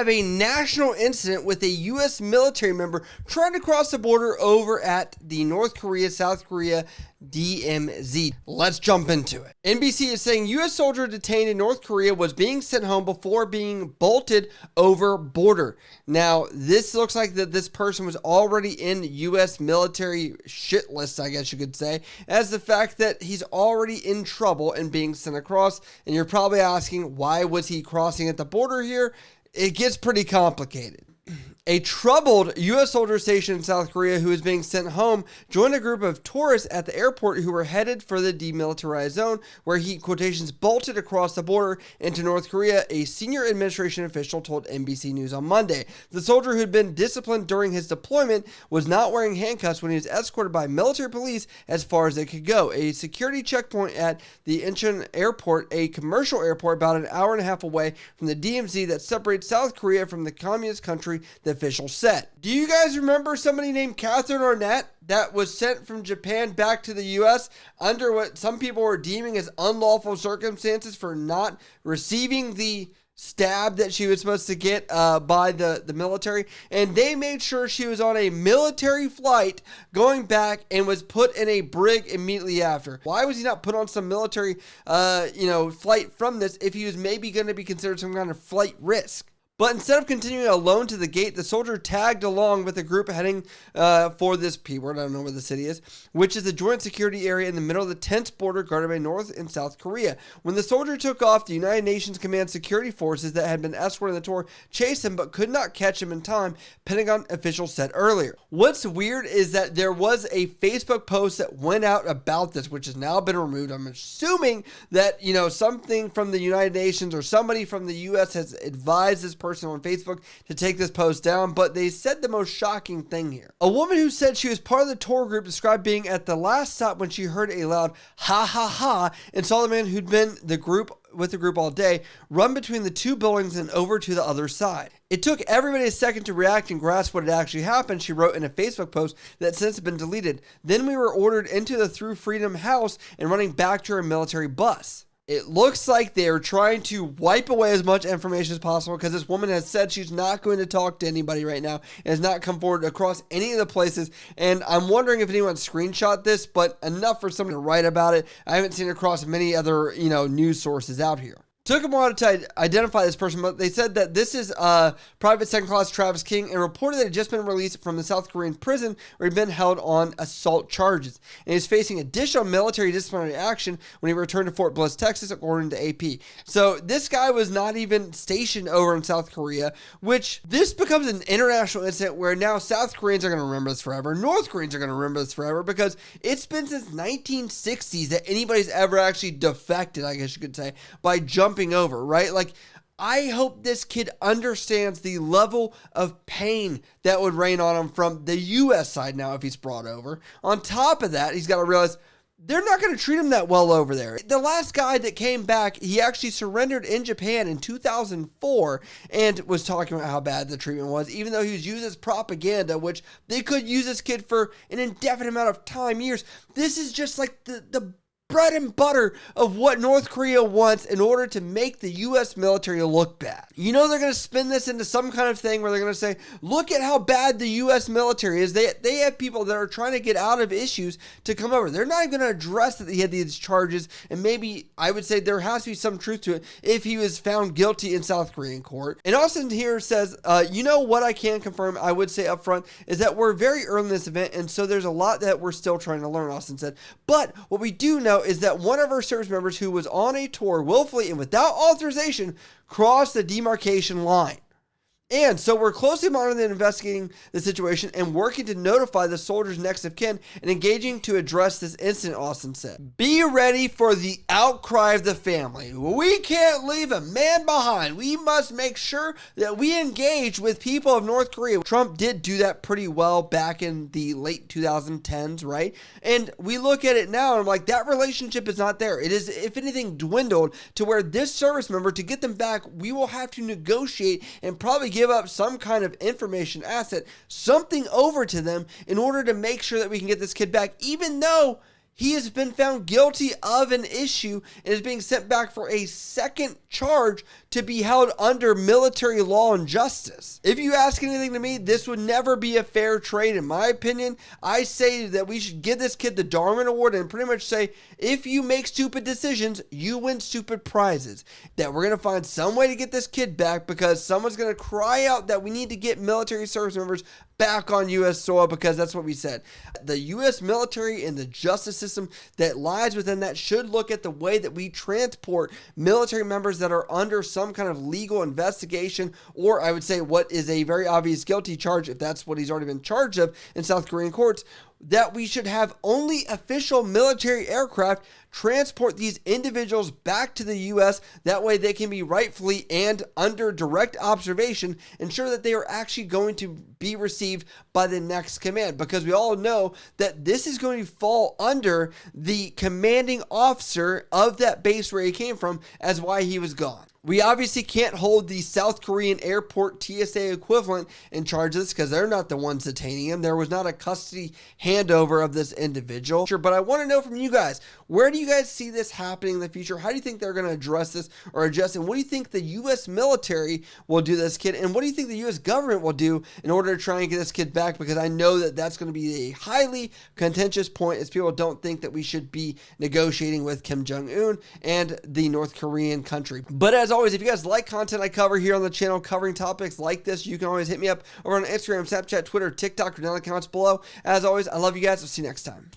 have a national incident with a U.S. military member trying to cross the border over at the North Korea, South Korea DMZ. Let's jump into it. NBC is saying U.S. soldier detained in North Korea was being sent home before being bolted over border. Now, this looks like that this person was already in U.S. military shit list, I guess you could say, as the fact that he's already in trouble and being sent across. And you're probably asking, why was he crossing at the border here? It gets pretty complicated. A troubled U.S. soldier stationed in South Korea who is being sent home joined a group of tourists at the airport who were headed for the demilitarized zone where he, quotations, bolted across the border into North Korea, a senior administration official told NBC News on Monday. The soldier who had been disciplined during his deployment was not wearing handcuffs when he was escorted by military police as far as they could go. A security checkpoint at the Incheon airport, a commercial airport about an hour and a half away from the DMZ that separates South Korea from the communist country, the official said. Do you guys remember somebody named Catherine Arnett that was sent from Japan back to the U.S. under what some people were deeming as unlawful circumstances for not receiving the stab that she was supposed to get by the military? And they made sure she was on a military flight going back and was put in a brig immediately after. Why was he not put on some military flight from this if he was maybe going to be considered some kind of flight risk? But instead of continuing alone to the gate, the soldier tagged along with a group heading for this P-word, I don't know where the city is, which is a joint security area in the middle of the tense border guarded by North and South Korea. When the soldier took off, the United Nations Command security forces that had been escorting the tour chased him but could not catch him in time, Pentagon officials said earlier. What's weird is that there was a Facebook post that went out about this, which has now been removed. I'm assuming that, something from the United Nations or somebody from the U.S. has advised this person on Facebook to take this post down, but they said the most shocking thing here. A woman who said she was part of the tour group described being at the last stop when she heard a loud ha ha ha and saw the man who'd been with the group all day run between the two buildings and over to the other side. It took everybody a second to react and grasp what had actually happened, she wrote in a Facebook post that since been deleted. Then we were ordered into the Through Freedom house and running back to our military bus. It looks like they're trying to wipe away as much information as possible because this woman has said she's not going to talk to anybody right now and has not come forward across any of the places. And I'm wondering if anyone screenshot this, but enough for someone to write about it. I haven't seen it across many other, news sources out here. Took a while to identify this person, but they said that this is Private Second Class Travis King and reported that he had just been released from the South Korean prison where he'd been held on assault charges. And he's facing additional military disciplinary action when he returned to Fort Bliss, Texas, according to AP. So this guy was not even stationed over in South Korea, which this becomes an international incident where now South Koreans are going to remember this forever. North Koreans are going to remember this forever because it's been since 1960s that anybody's ever actually defected, I guess you could say, by jumping over, right? Like, I hope this kid understands the level of pain that would rain on him from the U.S. side now if he's brought over. On top of that, he's got to realize they're not going to treat him that well over there. The last guy that came back, he actually surrendered in Japan in 2004 and was talking about how bad the treatment was, even though he was used as propaganda, which they could use this kid for an indefinite amount of time, years. This is just like the bread and butter of what North Korea wants in order to make the U.S. military look bad. They're going to spin this into some kind of thing where they're going to say, look at how bad the U.S. military is. They have people that are trying to get out of issues to come over. They're not even going to address that he had these charges, and maybe I would say there has to be some truth to it if he was found guilty in South Korean court. And Austin here says, what I can confirm, I would say up front, is that we're very early in this event, and so there's a lot that we're still trying to learn, Austin said. But what we do know is that one of our service members who was on a tour willfully and without authorization crossed the demarcation line. And so we're closely monitoring and investigating the situation and working to notify the soldiers' next of kin and engaging to address this incident, Austin said. Be ready for the outcry of the family. We can't leave a man behind. We must make sure that we engage with people of North Korea. Trump did do that pretty well back in the late 2010s, right? And we look at it now and I'm like, that relationship is not there. It is, if anything, dwindled to where this service member, to get them back, we will have to negotiate and probably give up some kind of information asset, something over to them in order to make sure that we can get this kid back, even though he has been found guilty of an issue and is being sent back for a second charge to be held under military law and justice. If you ask anything to me, this would never be a fair trade. In my opinion, I say that we should give this kid the Darwin Award and pretty much say, if you make stupid decisions, you win stupid prizes. That we're going to find some way to get this kid back, because someone's going to cry out that we need to get military service members back on U.S. soil, because that's what we said. The U.S. military and the justice system that lies within that should look at the way that we transport military members that are under some kind of legal investigation, or I would say what is a very obvious guilty charge, if that's what he's already been charged of in South Korean courts, that we should have only official military aircraft transport these individuals back to the U.S. That way they can be rightfully and under direct observation ensure that they are actually going to be received by the next command, because we all know that this is going to fall under the commanding officer of that base where he came from as why he was gone. We obviously can't hold the South Korean airport TSA equivalent in charge of this, because they're not the ones detaining him. There was not a custody handover of this individual. Sure, but I want to know from you guys, where do you guys see this happening in the future? How do you think they're going to address this or adjust? And what do you think the U.S. military will do to this kid? And what do you think the U.S. government will do in order to try and get this kid back? Because I know that that's going to be a highly contentious point, as people don't think that we should be negotiating with Kim Jong-un and the North Korean country. But as always, if you guys like content I cover here on the channel covering topics like this, you can always hit me up over on Instagram, Snapchat, Twitter, TikTok, or down in the comments below. As always, I love you guys. I'll see you next time.